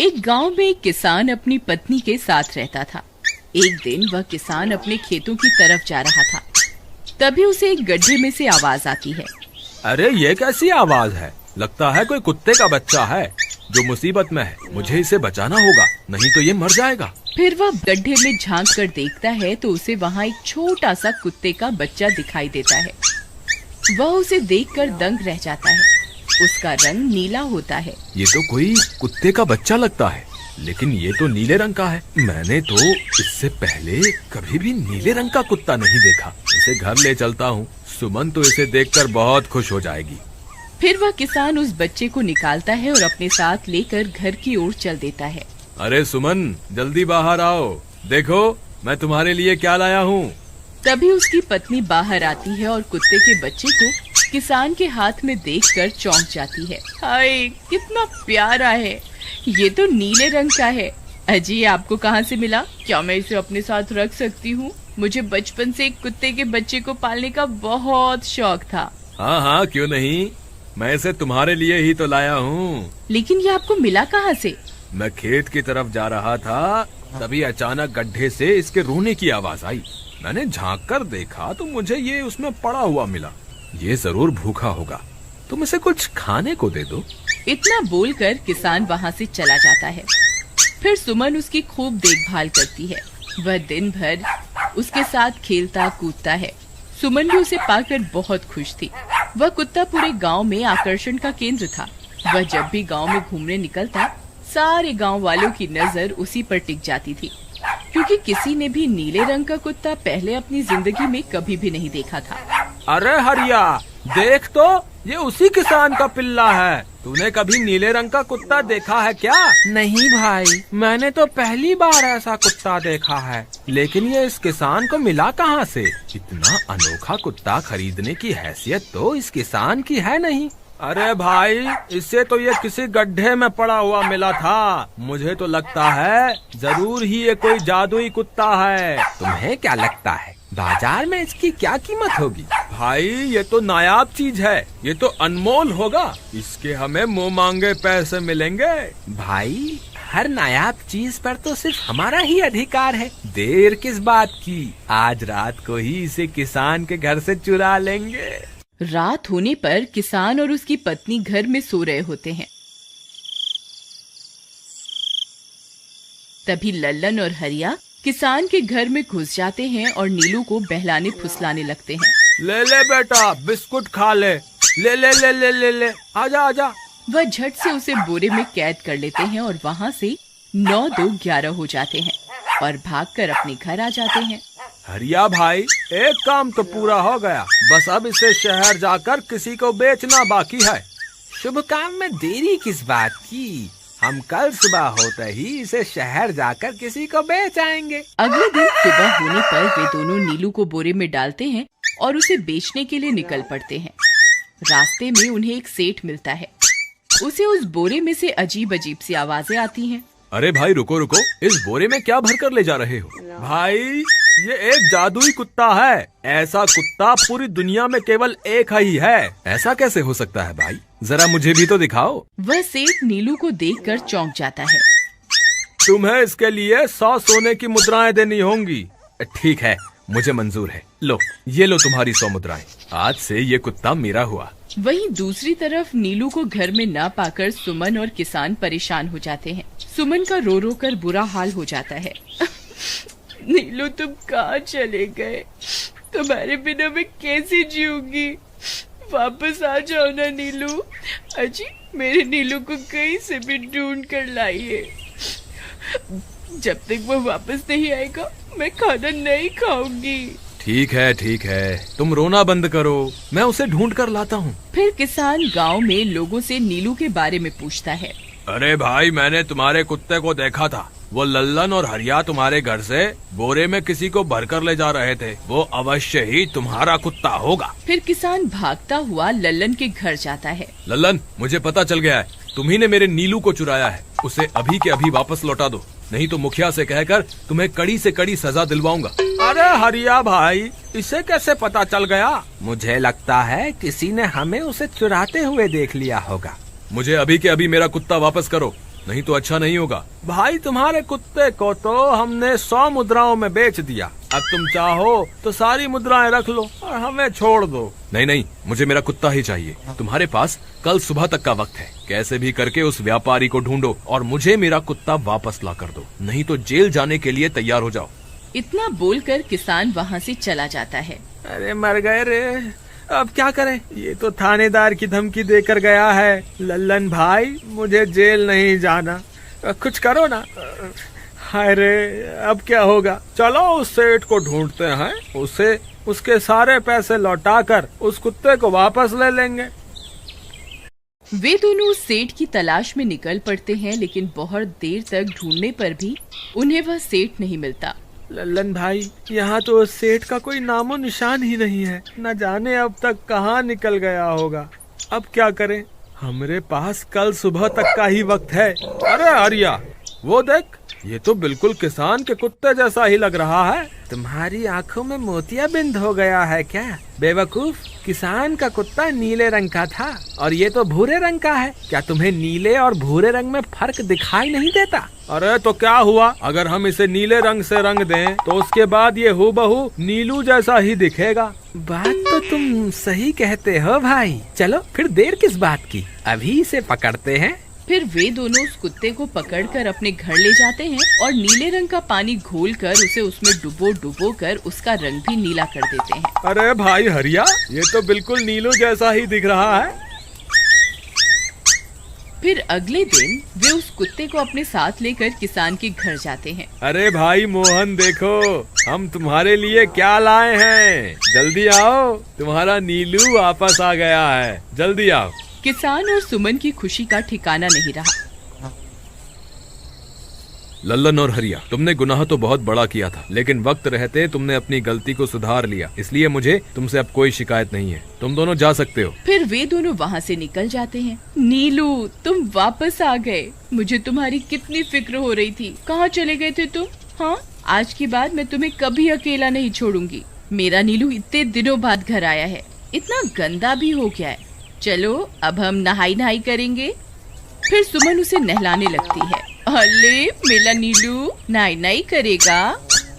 एक गांव में एक किसान अपनी पत्नी के साथ रहता था। एक दिन वह किसान अपने खेतों की तरफ जा रहा था। तभी उसे एक गड्ढे में से आवाज आती है। अरे ये कैसी आवाज है? लगता है कोई कुत्ते का बच्चा है जो मुसीबत में है। मुझे इसे बचाना होगा, नहीं तो ये मर जाएगा। फिर वह गड्ढे में झांक कर देखता है तो उसे वहाँ एक छोटा सा कुत्ते का बच्चा दिखाई देता है। वह उसे देखकर दंग रह जाता है। उसका रंग नीला होता है। ये तो कोई कुत्ते का बच्चा लगता है, लेकिन ये तो नीले रंग का है। मैंने तो इससे पहले कभी भी नीले रंग का कुत्ता नहीं देखा। इसे घर ले चलता हूँ, सुमन तो इसे देखकर बहुत खुश हो जाएगी। फिर वह किसान उस बच्चे को निकालता है और अपने साथ लेकर घर की ओर चल देता है। अरे सुमन, जल्दी बाहर आओ, देखो मैं तुम्हारे लिए क्या लाया हूँ। तभी उसकी पत्नी बाहर आती है और कुत्ते के बच्चे को किसान के हाथ में देखकर चौंक जाती है। हाय, कितना प्यारा है, ये तो नीले रंग का है। अजी, ये आपको कहाँ से मिला? क्या मैं इसे अपने साथ रख सकती हूँ? मुझे बचपन से एक कुत्ते के बच्चे को पालने का बहुत शौक था। हाँ हाँ, क्यों नहीं, मैं इसे तुम्हारे लिए ही तो लाया हूँ। लेकिन ये आपको मिला कहाँ से? मैं खेत की तरफ जा रहा था, तभी अचानक गड्ढे से इसके रोने की आवाज आई। मैंने झांक कर देखा तो मुझे ये उसमें पड़ा हुआ मिला। ये जरूर भूखा होगा, तुम इसे कुछ खाने को दे दो। इतना बोलकर किसान वहाँ से चला जाता है। फिर सुमन उसकी खूब देखभाल करती है। वह दिन भर उसके साथ खेलता कूदता है। सुमन भी उसे पाकर बहुत खुश थी। वह कुत्ता पूरे गांव में आकर्षण का केंद्र था। वह जब भी गांव में घूमने निकलता, सारे गांव वालों की नजर उसी पर टिक जाती थी, क्योंकि किसी ने भी नीले रंग का कुत्ता पहले अपनी जिंदगी में कभी भी नहीं देखा था। अरे हरिया, देख तो, ये उसी किसान का पिल्ला है। तूने कभी नीले रंग का कुत्ता देखा है क्या? नहीं भाई, मैंने तो पहली बार ऐसा कुत्ता देखा है। लेकिन ये इस किसान को मिला कहाँ से? इतना अनोखा कुत्ता खरीदने की हैसियत तो इस किसान की है नहीं। अरे भाई, इससे तो ये किसी गड्ढे में पड़ा हुआ मिला था। मुझे तो लगता है जरूर ही ये कोई जादुई कुत्ता है। तुम्हें क्या लगता है बाजार में इसकी क्या कीमत होगी? भाई, ये तो नायाब चीज है, ये तो अनमोल होगा। इसके हमें मुंह मांगे पैसे मिलेंगे। भाई, हर नायाब चीज पर तो सिर्फ हमारा ही अधिकार है। देर किस बात की, आज रात को ही इसे किसान के घर से चुरा लेंगे। रात होने पर किसान और उसकी पत्नी घर में सो रहे होते हैं। तभी लल्लन और हरिया किसान के घर में घुस जाते हैं और नीलू को बहलाने फुसलाने लगते हैं। ले ले बेटा, बिस्कुट खा ले। ले ले ले ले ले ले, आजा आजा। वह झट से उसे बोरे में कैद कर लेते हैं और वहाँ से 9-2-11 हो जाते हैं और भागकर अपने घर आ जाते हैं। हरिया भाई, एक काम तो पूरा हो गया, बस अब इसे शहर जाकर किसी को बेचना बाकी है। शुभ काम में देरी किस बात की? हम कल सुबह होते ही इसे शहर जाकर किसी को बेच आएंगे। अगले दिन सुबह होने पर वे दोनों नीलू को बोरे में डालते हैं और उसे बेचने के लिए निकल पड़ते हैं। रास्ते में उन्हें एक सेठ मिलता है। उसे उस बोरे में से अजीब अजीब सी आवाजें आती हैं। अरे भाई, रुको रुको, इस बोरे में क्या भर कर ले जा रहे हो? भाई, ये एक जादुई कुत्ता है। ऐसा कुत्ता पूरी दुनिया में केवल एक ही है। ऐसा कैसे हो सकता है भाई? जरा मुझे भी तो दिखाओ। वह सेठ नीलू को देखकर चौंक जाता है। तुम्हें इसके लिए 100 सोने की मुद्राएं देनी होंगी। ठीक है, मुझे मंजूर है। लो, ये लो तुम्हारी 100 मुद्राएं। आज से ये कुत्ता मेरा हुआ। वहीं दूसरी तरफ नीलू को घर में न पाकर सुमन और किसान परेशान हो जाते हैं। सुमन का रो रो कर बुरा हाल हो जाता है। नीलू, तुम कहाँ चले गए? तुम्हारे बिना मैं कैसे जीऊंगी? वापस आ जाओ ना नीलू। अजी, मेरे नीलू को कहीं से भी ढूंढ कर लाइए। जब तक वो वापस नहीं आएगा, मैं खाना नहीं खाऊंगी। ठीक है, तुम रोना बंद करो, मैं उसे ढूंढ कर लाता हूँ। फिर किसान गांव में लोगों से नीलू के बारे में पूछता है। अरे भाई, मैंने तुम्हारे कुत्ते को देखा था। वो लल्लन और हरिया तुम्हारे घर से बोरे में किसी को भरकर ले जा रहे थे। वो अवश्य ही तुम्हारा कुत्ता होगा। फिर किसान भागता हुआ लल्लन के घर जाता है। लल्लन, मुझे पता चल गया है, तुम्ही ने मेरे नीलू को चुराया है। उसे अभी के अभी वापस लौटा दो, नहीं तो मुखिया से कहकर तुम्हें कड़ी से कड़ी सजा दिलवाऊंगा। अरे हरिया भाई, इसे कैसे पता चल गया? मुझे लगता है किसी ने हमें उसे चुराते हुए देख लिया होगा। मुझे अभी के अभी मेरा कुत्ता वापस करो, नहीं तो अच्छा नहीं होगा। भाई तुम्हारे कुत्ते को तो हमने 100 मुद्राओं में बेच दिया, अब तुम चाहो तो सारी मुद्राएं रख लो और हमें छोड़ दो। नहीं नहीं, मुझे मेरा कुत्ता ही चाहिए। तुम्हारे पास कल सुबह तक का वक्त है, कैसे भी करके उस व्यापारी को ढूंढो और मुझे मेरा कुत्ता वापस ला कर दो, नहीं तो जेल जाने के लिए तैयार हो जाओ। इतना बोलकर किसान वहाँ से चला जाता है। अरे मर गए रे, अब क्या करें, ये तो थानेदार की धमकी देकर गया है। लल्लन भाई, मुझे जेल नहीं जाना, कुछ करो ना। हाय रे, अब क्या होगा। चलो उस सेठ को ढूंढते हैं, उसे उसके सारे पैसे लौटाकर उस कुत्ते को वापस ले लेंगे। वे दोनों उस सेठ की तलाश में निकल पड़ते हैं, लेकिन बहुत देर तक ढूंढने पर भी उन्हें वह सेठ नहीं मिलता। लल्लन भाई, यहाँ तो उस सेठ का कोई नामो निशान ही नहीं है, न जाने अब तक कहाँ निकल गया होगा। अब क्या करें, हमारे पास कल सुबह तक का ही वक्त है। अरे आर्या, वो देख, ये तो बिल्कुल किसान के कुत्ते जैसा ही लग रहा है। तुम्हारी आंखों में मोतियाबिंद हो गया है क्या बेवकूफ? किसान का कुत्ता नीले रंग का था और ये तो भूरे रंग का है। क्या तुम्हें नीले और भूरे रंग में फर्क दिखाई नहीं देता? अरे तो क्या हुआ, अगर हम इसे नीले रंग से रंग दें तो उसके बाद ये हूबहू नीलू जैसा ही दिखेगा। बात तो तुम सही कहते हो भाई। चलो फिर देर किस बात की, अभी इसे पकड़ते हैं। फिर वे दोनों उस कुत्ते को पकड़कर अपने घर ले जाते हैं और नीले रंग का पानी घोलकर उसे उसमें डुबो कर उसका रंग भी नीला कर देते हैं। अरे भाई हरिया, ये तो बिल्कुल नीलू जैसा ही दिख रहा है। फिर अगले दिन वे उस कुत्ते को अपने साथ लेकर किसान के घर जाते हैं। अरे भाई मोहन, देखो हम तुम्हारे लिए क्या लाए हैं, जल्दी आओ, तुम्हारा नीलू वापस आ गया है, जल्दी आओ। किसान और सुमन की खुशी का ठिकाना नहीं रहा। लल्लन और हरिया, तुमने गुनाह तो बहुत बड़ा किया था, लेकिन वक्त रहते तुमने अपनी गलती को सुधार लिया, इसलिए मुझे तुमसे अब कोई शिकायत नहीं है, तुम दोनों जा सकते हो। फिर वे दोनों वहाँ से निकल जाते हैं। नीलू, तुम वापस आ गए, मुझे तुम्हारी कितनी फिक्र हो रही थी। कहाँ चले गए थे तुम? हाँ, आज के बाद मैं तुम्हें कभी अकेला नहीं छोड़ूंगी। मेरा नीलू इतने दिनों बाद घर आया है, इतना गंदा भी हो गया है। चलो अब हम नहाई करेंगे। फिर सुमन उसे नहलाने लगती है। अले मेरा नीलू नहाई करेगा,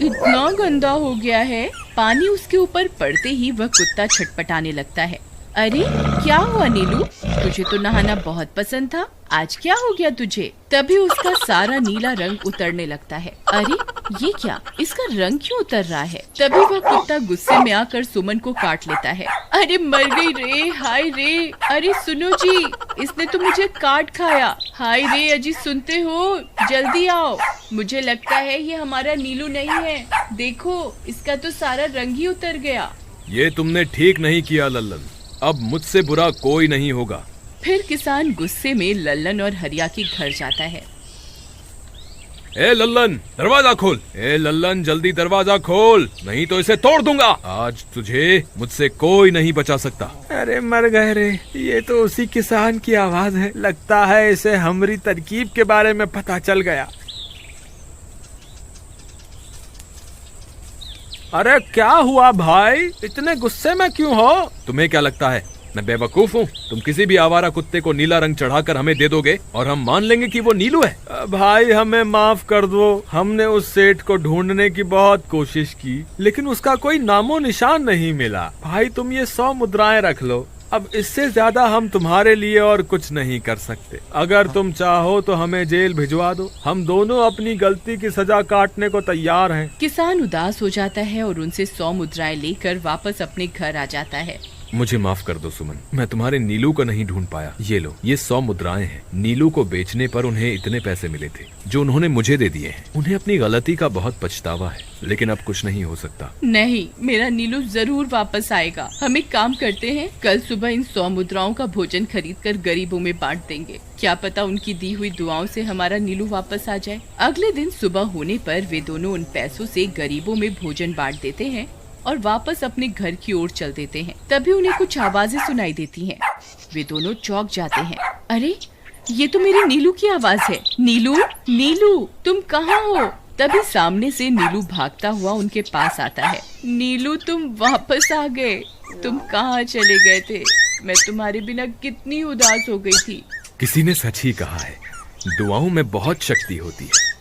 इतना गंदा हो गया है। पानी उसके ऊपर पड़ते ही वह कुत्ता छटपटाने लगता है। अरे क्या हुआ नीलू, तुझे तो नहाना बहुत पसंद था, आज क्या हो गया तुझे? तभी उसका सारा नीला रंग उतरने लगता है। अरे ये क्या, इसका रंग क्यों उतर रहा है? तभी वह कुत्ता गुस्से में आकर सुमन को काट लेता है। अरे मर गई रे, हाय रे। अरे सुनो जी, इसने तो मुझे काट खाया। हाय रे अजी, सुनते हो? जल्दी आओ, मुझे लगता है ये हमारा नीलू नहीं है। देखो, इसका तो सारा रंग ही उतर गया। ये तुमने ठीक नहीं किया लल्लन, अब मुझसे बुरा कोई नहीं होगा। फिर किसान गुस्से में लल्लन और हरिया के घर जाता है। ए लल्लन, दरवाजा खोल। ए लल्लन, जल्दी दरवाजा खोल, नहीं तो इसे तोड़ दूंगा। आज तुझे मुझसे कोई नहीं बचा सकता। अरे मर गए रे, ये तो उसी किसान की आवाज है। लगता है इसे हमारी तरकीब के बारे में पता चल गया। अरे क्या हुआ भाई, इतने गुस्से में क्यों हो? तुम्हें क्या लगता है मैं बेवकूफ हूँ? तुम किसी भी आवारा कुत्ते को नीला रंग चढ़ाकर हमें दे दोगे और हम मान लेंगे कि वो नीलू है? भाई हमें माफ कर दो, हमने उस सेठ को ढूंढने की बहुत कोशिश की, लेकिन उसका कोई नामो निशान नहीं मिला। भाई तुम ये 100 मुद्राएं रख लो, अब इससे ज्यादा हम तुम्हारे लिए और कुछ नहीं कर सकते। अगर तुम चाहो तो हमें जेल भिजवा दो, हम दोनों अपनी गलती की सजा काटने को तैयार हैं। किसान उदास हो जाता है और उनसे 100 मुद्राएं लेकर वापस अपने घर आ जाता है। मुझे माफ कर दो सुमन, मैं तुम्हारे नीलू को नहीं ढूंढ पाया। ये लो, ये 100 मुद्राएं हैं। नीलू को बेचने पर उन्हें इतने पैसे मिले थे जो उन्होंने मुझे दे दिए हैं। उन्हें अपनी गलती का बहुत पछतावा है, लेकिन अब कुछ नहीं हो सकता। नहीं, मेरा नीलू जरूर वापस आएगा। हम एक काम करते हैं, कल सुबह इन 100 मुद्राओं का भोजन खरीदकर गरीबों में बांट देंगे। क्या पता उनकी दी हुई दुआओं से हमारा नीलू वापस आ जाए। अगले दिन सुबह होने पर वे दोनों उन पैसों से गरीबों में भोजन बांट देते हैं और वापस अपने घर की ओर चल देते हैं। तभी उन्हें कुछ आवाजें सुनाई देती हैं। वे दोनों चौंक जाते हैं। अरे ये तो मेरे नीलू की आवाज है। नीलू, नीलू तुम कहाँ हो? तभी सामने से नीलू भागता हुआ उनके पास आता है। नीलू तुम वापस आ गए, तुम कहाँ चले गए थे? मैं तुम्हारे बिना कितनी उदास हो गई थी। किसी ने सच ही कहा है, दुआओं में बहुत शक्ति होती है।